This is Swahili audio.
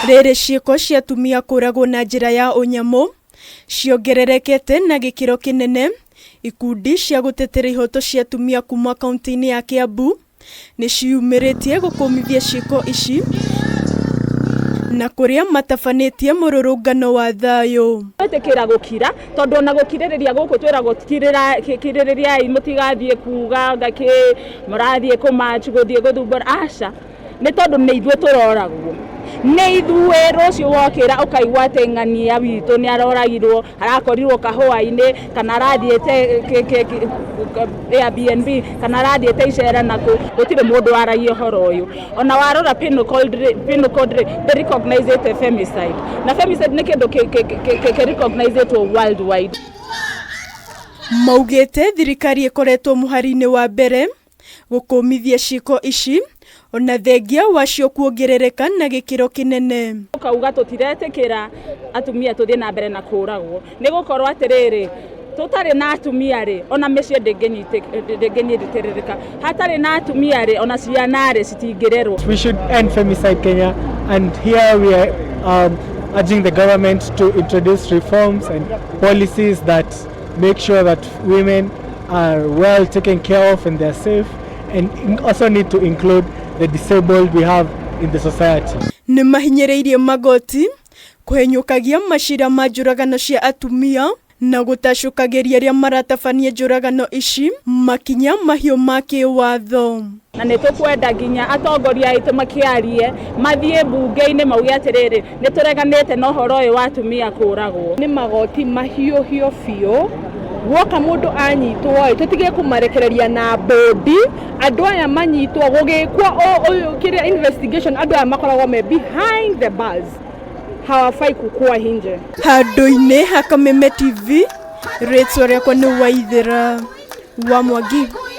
Rĩrĩ ciĩko cia atumia kũragwo na njĩra ya ũnyamu ciongererekete na gĩkĩro kĩnene. Ikundi cia gũtetera ihoto cia atumia kuma kaunti-inĩ ya KIAMBU nĩ ciumĩrĩtie gũkũmithia ciĩko ici na kũrĩa matabanĩtie mũrũrũngano wa thayũ. Twĩtĩkĩra gũkira tondũ ona gũkirĩrĩria gũkũ twĩragwo kirĩrĩriai mũtigathiĩ kuga ngakĩ mũrathiĩ kũmatch gũthiĩ gũthumbũra aca nĩ tondũ nĩ ithuĩ tũroragwo. Nĩ ithuĩ rũciũ wokĩra ũkaigua atĩ ng'ania witũ nĩ aroragirwo arakorirwo kahũa-inĩ kana arathiĩte Airbnb kana arathiĩte icera nakũ, gũtirĩ mũndũ waragia ũhoro ũyũ. Ona warora penal code recognized femicide na femicide nĩ kĩndũ recognized worldwide. Maugĩte thirikari ĩkoretwo mũhari-inĩ wa mbere gũkũmithia ciĩko ici ona thengia wacio kuongerereka na gĩkĩro kĩnene. Ukauga tũtiretĩkĩra atumia tũthiĩ na mbere na kũragwo nĩ gũkorwo atĩrĩrĩ tutarĩ na atumia rĩ ona mĩciĩ ndĩngĩnyitĩrĩrĩka, hatarĩ na atumia rĩ ona ciana rĩ citingĩrerwo. We should end femicide Kenya, and here we are urging the government to introduce reforms and policies that make sure that women are well taken care of and they're safe, and also need to include the disabled we have in the society. Nĩ mahinyĩrĩirie magoti kũhenyũkagia macira ma njuragano cia atumia na gũtacũkagĩria arĩa maratabania njuragano ici makinya mahiũ ma kĩwatho. Na nĩ tũkwenda nginya atongoria aitũ makĩarie mathiĩ mbunge-inĩ mauge atĩrĩrĩ nĩ tũreganĩte na ũhoro ũyũ wa atumia kũragwo. Nĩ magoti mahiũhio biũ. Woka mũndũ anyitwo tutige kũmarekereria na bodi, andũ aya manyitwo gũgĩkwa kĩrĩa investigation, andũ aya makoragwo me behind the bars, hawafai kukua hinje. Handũ-inĩ ha Kameme TV, rĩtwa rĩakwa nĩ Waithĩra wa Mwangi.